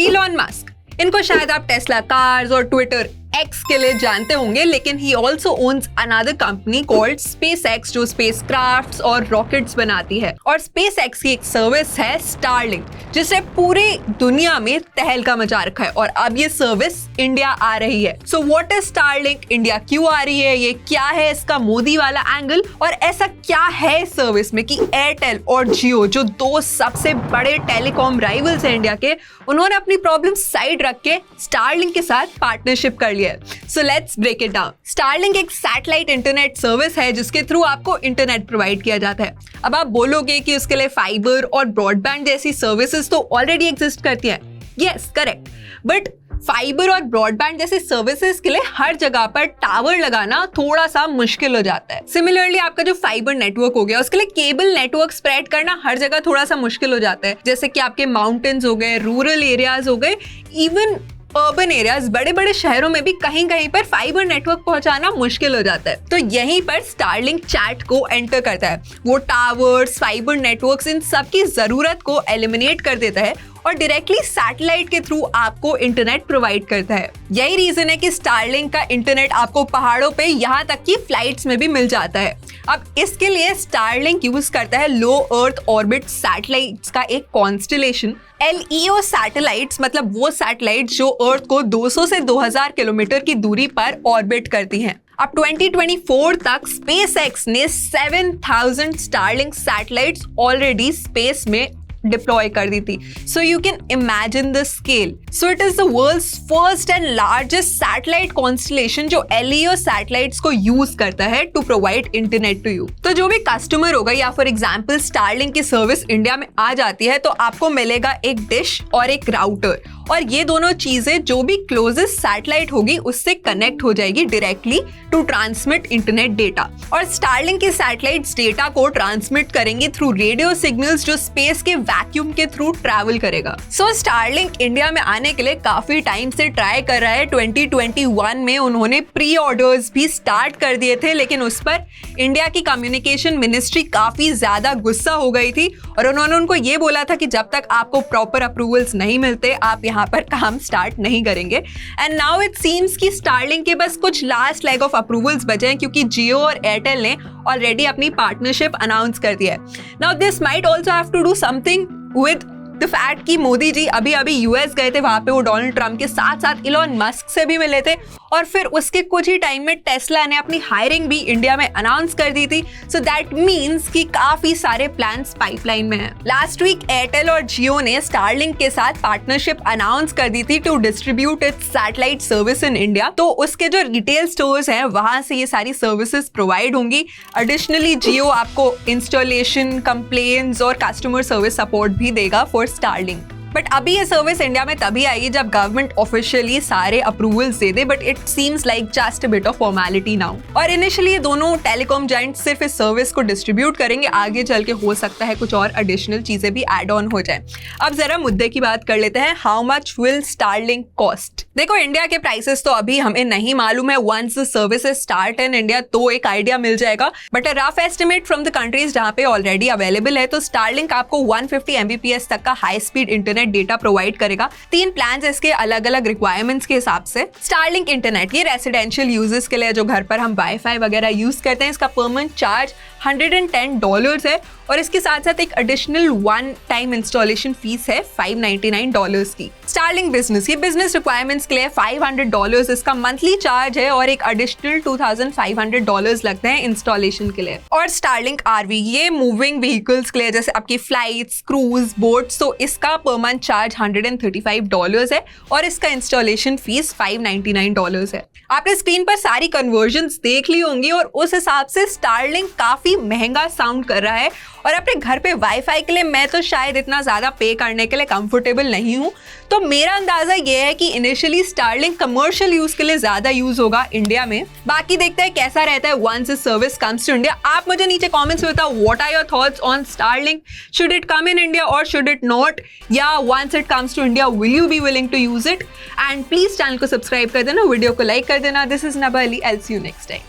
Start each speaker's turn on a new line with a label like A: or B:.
A: Elon Musk, इनको शायद आप टेस्ला कार्स और ट्विटर एक्स के लिए जानते होंगे, लेकिन he also owns another company called SpaceX जो स्पेस क्राफ्ट्स और रॉकेट्स बनाती है। और SpaceX की एक सर्विस है स्टारलिंक, जिसने पूरी दुनिया में तहलका मचा रखा है और अब ये सर्विस इंडिया आ रही है। So what is Starlink, India क्यों आ रही है, ये क्या है इसका मोदी वाला एंगल, और ऐसा क्या है सर्विस में कि एयरटेल और जियो जो दो सबसे बड़े टेलीकॉम राइवल्स हैं इंडिया के, उन्होंने अपनी प्रॉब्लम साइड रख के स्टारलिंक के साथ पार्टनरशिप कर लिया। So let's break it down. Starlink एक सैटेलाइट इंटरनेट सर्विस है जिसके थ्रू आपको इंटरनेट प्रोवाइड किया जाता है। अब आप बोलोगे कि उसके लिए फाइबर और ब्रॉडबैंड जैसी सर्विसेज तो ऑलरेडी एग्जिस्ट करती हैं। यस, करेक्ट, बट फाइबर और ब्रॉडबैंड जैसे सर्विसेज के लिए हर जगह पर टावर लगाना थोड़ा सा मुश्किल हो जाता है। सिमिलरली आपका जो फाइबर नेटवर्क हो गया, उसके लिए केबल नेटवर्क स्प्रेड करना हर जगह थोड़ा सा मुश्किल हो जाता है, जैसे कि आपके माउंटेन्स हो गए, रूरल एरियाज हो गए, इवन अर्बन एरियाज, बड़े बड़े शहरों में भी कहीं कहीं पर फाइबर नेटवर्क पहुंचाना मुश्किल हो जाता है। तो यहीं पर स्टारलिंक चैट को एंटर करता है। वो टावर्स, फाइबर नेटवर्क्स, इन सब की जरूरत को एलिमिनेट कर देता है और डायरेक्टली सैटेलाइट के थ्रू आपको इंटरनेट प्रोवाइड करता है। यही रीजन है कि स्टारलिंक का इंटरनेट आपको पहाड़ों पे, यहाँ तक कि फ्लाइट्स में भी मिल जाता है। अब इसके लिए स्टारलिंक यूज करता है लो अर्थ ऑर्बिट सैटेलाइट्स का एक कॉन्स्टेलेशन। LEO सैटेलाइट्स मतलब वो सैटेलाइट्स जो अर्थ को 200 से 2000 किलोमीटर की दूरी पर ऑर्बिट करती हैं। अब 2024 तक SpaceX ने 7000 स्टारलिंक सैटेलाइट्स ऑलरेडी स्पेस में डिप्लॉय कर दी थी। So you can imagine the scale. So it is the world's first and largest satellite constellation जो LEO सैटेलाइट्स को यूज करता है to provide internet to you. तो जो भी कस्टमर होगा या फॉर एग्जांपल स्टारलिंक की सर्विस इंडिया में आ जाती है तो आपको मिलेगा एक डिश और एक राउटर, और ये दोनों चीजें जो भी क्लोजेस्ट सैटेलाइट होगी उससे कनेक्ट हो जाएगी directly to transmit internet data. और स्टारलिंक के सैटेलाइट्स डेटा को ट्रांसमिट करेंगे थ्रू रेडियो सिग्नल्स जो स्पेस के वैक्यूम के थ्रू ट्रैवल करेगा। सो स्टारलिंक इंडिया में आने के लिए काफी टाइम से ट्राई कर रहा है। 2021 में उन्होंने प्री ऑर्डर्स भी स्टार्ट कर दिए थे, लेकिन उस पर इंडिया की कम्युनिकेशन मिनिस्ट्री काफी ज्यादा गुस्सा हो गई थी और उन्होंने उनको ये बोला था कि जब तक आपको प्रॉपर अप्रूवल्स नहीं मिलते आप यहाँ पर काम स्टार्ट नहीं करेंगे। एंड नाउ इट सीम्स कि स्टारलिंक के बस कुछ लास्ट लेग ऑफ अप्रूवल्स बचे हैं, क्योंकि जियो और एयरटेल ने ऑलरेडी अपनी पार्टनरशिप अनाउंस कर दिया है। Now this might also have to do something with the fact कि मोदी जी अभी यूएस गए थे, वहां पे वो डोनाल्ड ट्रम्प के साथ साथ इलॉन मस्क से भी मिले थे और फिर उसके कुछ ही टाइम में टेस्ला ने अपनी हायरिंग भी इंडिया में अनाउंस कर दी थी। सो दैट मींस कि काफी सारे प्लान्स पाइपलाइन में हैं। लास्ट वीक एयरटेल और जियो ने स्टारलिंक के साथ पार्टनरशिप अनाउंस कर दी थी to distribute its satellite service in India. तो उसके जो रिटेल स्टोर्स हैं वहां से ये सारी सर्विसेज प्रोवाइड होंगी। एडिशनली जियो आपको इंस्टॉलेशन, कंप्लेंट्स और कस्टमर सर्विस सपोर्ट भी देगा फॉर स्टारलिंक। बट अभी ये सर्विस इंडिया में तभी आएगी जब गवर्नमेंट ऑफिशियली सारे approvals they they, but it seems like just a bit of formality now. और इनिशियली ये दोनों टेलीकॉम जायंट सिर्फ इस सर्विस को डिस्ट्रीब्यूट करेंगे, आगे चल के हो सकता है कुछ और एडिशनल चीजें भी एड ऑन हो जाए। अब जरा मुद्दे की बात कर लेते हैं, how much will Starlink cost. देखो इंडिया के प्राइसेस तो अभी हमें नहीं मालूम है, once the services start in India तो एक आइडिया मिल जाएगा, but a rough estimate from the countries जहां पे ऑलरेडी अवेलेबल है, तो स्टारलिंक आपको 150 Mbps तक का high speed internet data provide करेगा। 3 प्लान्स इसके अलग अलग रिक्वायरमेंट्स के हिसाब से। स्टारलिंक इंटरनेट ये रेसिडेंशियल यूजर्स के लिए, जो घर पर हम वाईफाई वगैरह यूज करते हैं, इसका पर मंथ चार्ज $110 है और इसके साथ साथ एक additional one time installation fees है $599 की। स्टारलिंक बिजनेस, ये बिजनेस रिक्वायरमेंट्स के लिए $500 इसका मंथली चार्ज है और एक एडिशनल $2500 लगते हैं इंस्टॉलेशन के लिए। और स्टारलिंक आरवी, ये मूविंग व्हीकल्स के लिए, जैसे आपकी फ्लाइट्स, क्रूज, बोट्स, तो इसका पर मंथ चार्ज $135 है और इसका इंस्टॉलेशन फीस $599 है। आपने स्क्रीन पर सारी कन्वर्जन्स देख ली होंगी और उस हिसाब से स्टारलिंक काफी महंगा साउंड कर रहा है और अपने घर पे वाईफाई के लिए मैं तो शायद इतना ज्यादा पे करने के लिए कंफर्टेबल नहीं हूँ। तो मेरा अंदाजा ये है कि इनिशियली स्टारलिंक कमर्शियल यूज के लिए ज्यादा यूज होगा इंडिया में। बाकी देखते हैं कैसा रहता है once this service comes to India. आप मुझे नीचे कमेंट्स में बताओ, what are your thoughts on Starlink, should it come in India और शुड इट नॉट, या once it comes to India will you be willing to use it. And please channel को subscribe कर देना, video को like कर देना। This is नबा Ali, I will see you next time.